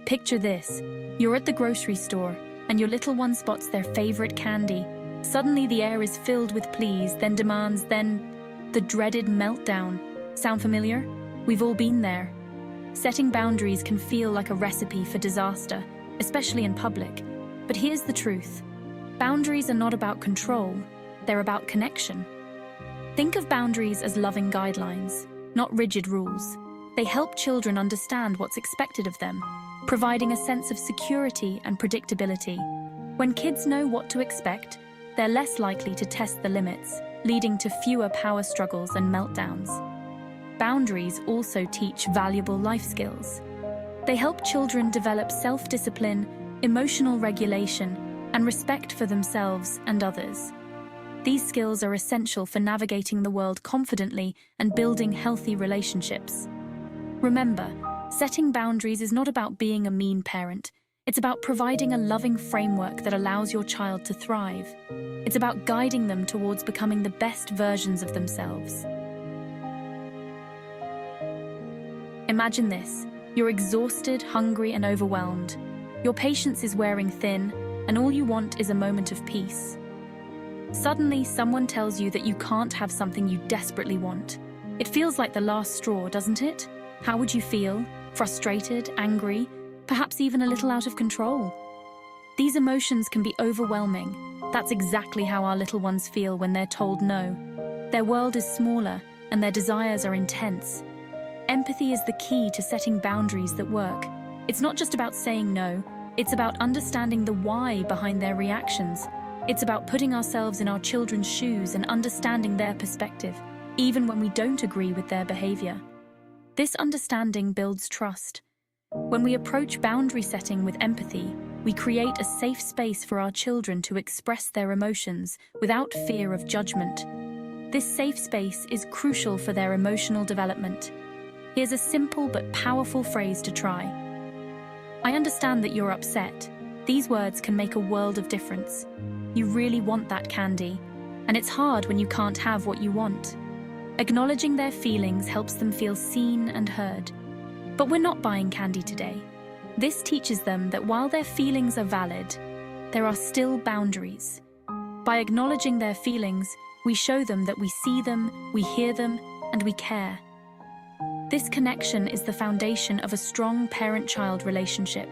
Picture this. You're at the grocery store, and your little one spots their favorite candy. Suddenly the air is filled with pleas, then demands, then the dreaded meltdown. Sound familiar? We've all been there. Setting boundaries can feel like a recipe for disaster, especially in public. But here's the truth. Boundaries are not about control, they're about connection. Think of boundaries as loving guidelines, not rigid rules. They help children understand what's expected of them, providing a sense of security and predictability. When kids know what to expect, they're less likely to test the limits, leading to fewer power struggles and meltdowns. Boundaries also teach valuable life skills. They help children develop self-discipline, emotional regulation, and respect for themselves and others. These skills are essential for navigating the world confidently and building healthy relationships. Remember, setting boundaries is not about being a mean parent. It's about providing a loving framework that allows your child to thrive. It's about guiding them towards becoming the best versions of themselves. Imagine this. You're exhausted, hungry, and overwhelmed. Your patience is wearing thin, and all you want is a moment of peace. Suddenly, someone tells you that you can't have something you desperately want. It feels like the last straw, doesn't it? How would you feel? Frustrated, angry, perhaps even a little out of control? These emotions can be overwhelming. That's exactly how our little ones feel when they're told no. Their world is smaller, and their desires are intense. Empathy is the key to setting boundaries that work. It's not just about saying no, it's about understanding the why behind their reactions. It's about putting ourselves in our children's shoes and understanding their perspective, even when we don't agree with their behavior. This understanding builds trust. When we approach boundary setting with empathy, we create a safe space for our children to express their emotions without fear of judgment. This safe space is crucial for their emotional development. Here's a simple but powerful phrase to try. I understand that you're upset. These words can make a world of difference. You really want that candy, and it's hard when you can't have what you want. Acknowledging their feelings helps them feel seen and heard. But we're not buying candy today. This teaches them that while their feelings are valid, there are still boundaries. By acknowledging their feelings, we show them that we see them, we hear them, and we care. This connection is the foundation of a strong parent-child relationship.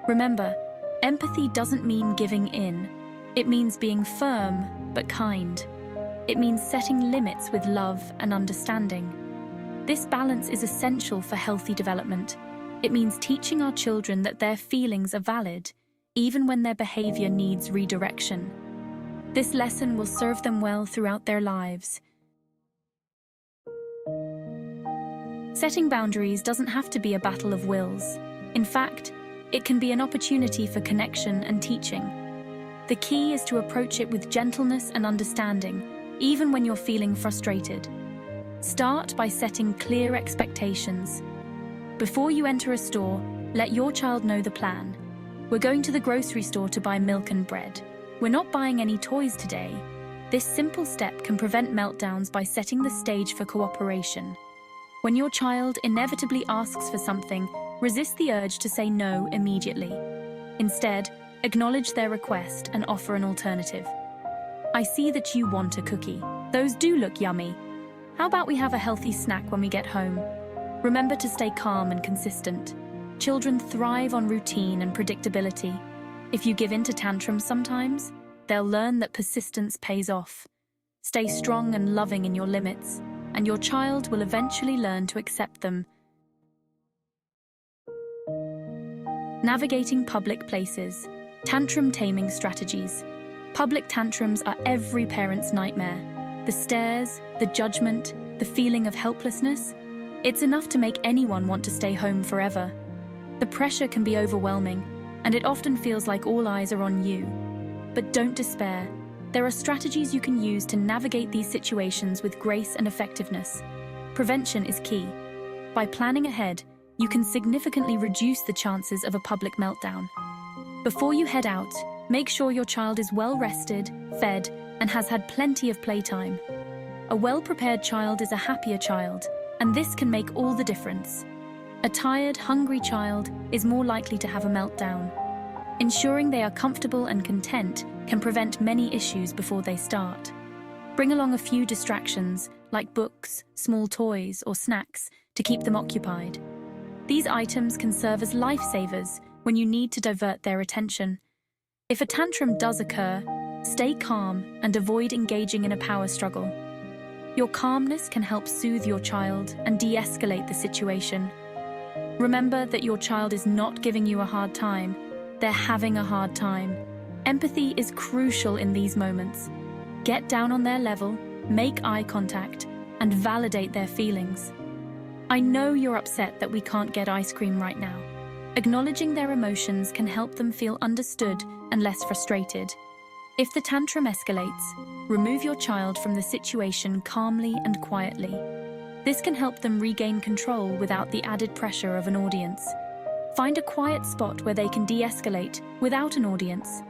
Remember, empathy doesn't mean giving in. It means being firm but kind. It means setting limits with love and understanding. This balance is essential for healthy development. It means teaching our children that their feelings are valid, even when their behavior needs redirection. This lesson will serve them well throughout their lives. Setting boundaries doesn't have to be a battle of wills. In fact, it can be an opportunity for connection and teaching. The key is to approach it with gentleness and understanding, even when you're feeling frustrated. Start by setting clear expectations. Before you enter a store, let your child know the plan. We're going to the grocery store to buy milk and bread. We're not buying any toys today. This simple step can prevent meltdowns by setting the stage for cooperation. When your child inevitably asks for something, resist the urge to say no immediately. Instead, acknowledge their request and offer an alternative. I see that you want a cookie. Those do look yummy. How about we have a healthy snack when we get home? Remember to stay calm and consistent. Children thrive on routine and predictability. If you give in to tantrums sometimes, they'll learn that persistence pays off. Stay strong and loving in your limits, and your child will eventually learn to accept them. Navigating public places. Tantrum taming strategies. Public tantrums are every parent's nightmare. The stares, the judgment, the feeling of helplessness. It's enough to make anyone want to stay home forever. The pressure can be overwhelming, and it often feels like all eyes are on you. But don't despair. There are strategies you can use to navigate these situations with grace and effectiveness. Prevention is key. By planning ahead, you can significantly reduce the chances of a public meltdown. Before you head out, make sure your child is well rested, fed, and has had plenty of playtime. A well-prepared child is a happier child, and this can make all the difference. A tired, hungry child is more likely to have a meltdown. Ensuring they are comfortable and content can prevent many issues before they start. Bring along a few distractions, like books, small toys, or snacks, to keep them occupied. These items can serve as lifesavers when you need to divert their attention. If a tantrum does occur, stay calm and avoid engaging in a power struggle. Your calmness can help soothe your child and de-escalate the situation. Remember that your child is not giving you a hard time, they're having a hard time. Empathy is crucial in these moments. Get down on their level, make eye contact, and validate their feelings. I know you're upset that we can't get ice cream right now. Acknowledging their emotions can help them feel understood and less frustrated. If the tantrum escalates, remove your child from the situation calmly and quietly. This can help them regain control without the added pressure of an audience. Find a quiet spot where they can de-escalate without an audience.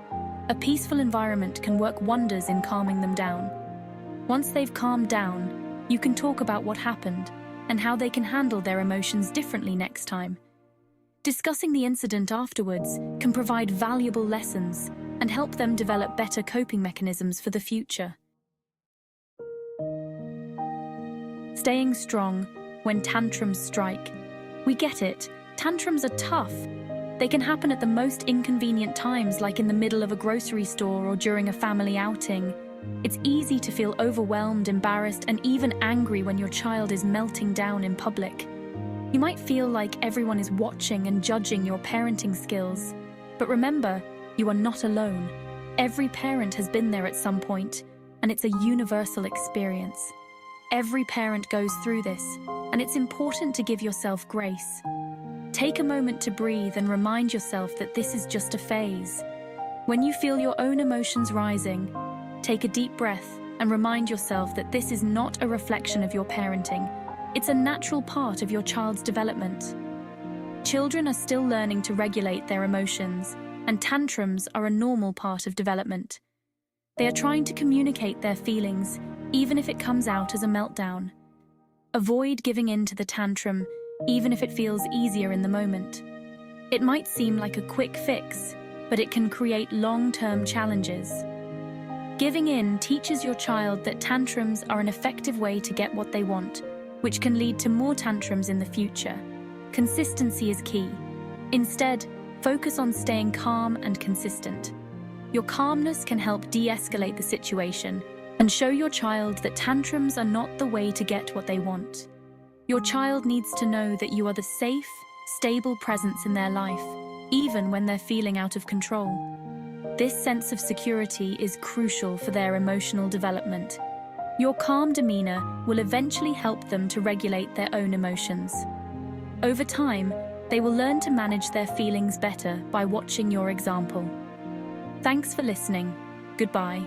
A peaceful environment can work wonders in calming them down. Once they've calmed down, you can talk about what happened and how they can handle their emotions differently next time. Discussing the incident afterwards can provide valuable lessons and help them develop better coping mechanisms for the future. Staying strong when tantrums strike. We get it, tantrums are tough. They can happen at the most inconvenient times, like in the middle of a grocery store or during a family outing. It's easy to feel overwhelmed, embarrassed, and even angry when your child is melting down in public. You might feel like everyone is watching and judging your parenting skills. But remember, you are not alone. Every parent has been there at some point, and it's a universal experience. Every parent goes through this, and it's important to give yourself grace. Take a moment to breathe and remind yourself that this is just a phase. When you feel your own emotions rising, take a deep breath and remind yourself that this is not a reflection of your parenting. It's a natural part of your child's development. Children are still learning to regulate their emotions, and tantrums are a normal part of development. They are trying to communicate their feelings, even if it comes out as a meltdown. Avoid giving in to the tantrum, even if it feels easier in the moment. It might seem like a quick fix, but it can create long-term challenges. Giving in teaches your child that tantrums are an effective way to get what they want, which can lead to more tantrums in the future. Consistency is key. Instead, focus on staying calm and consistent. Your calmness can help de-escalate the situation and show your child that tantrums are not the way to get what they want. Your child needs to know that you are the safe, stable presence in their life, even when they're feeling out of control. This sense of security is crucial for their emotional development. Your calm demeanor will eventually help them to regulate their own emotions. Over time, they will learn to manage their feelings better by watching your example. Thanks for listening. Goodbye.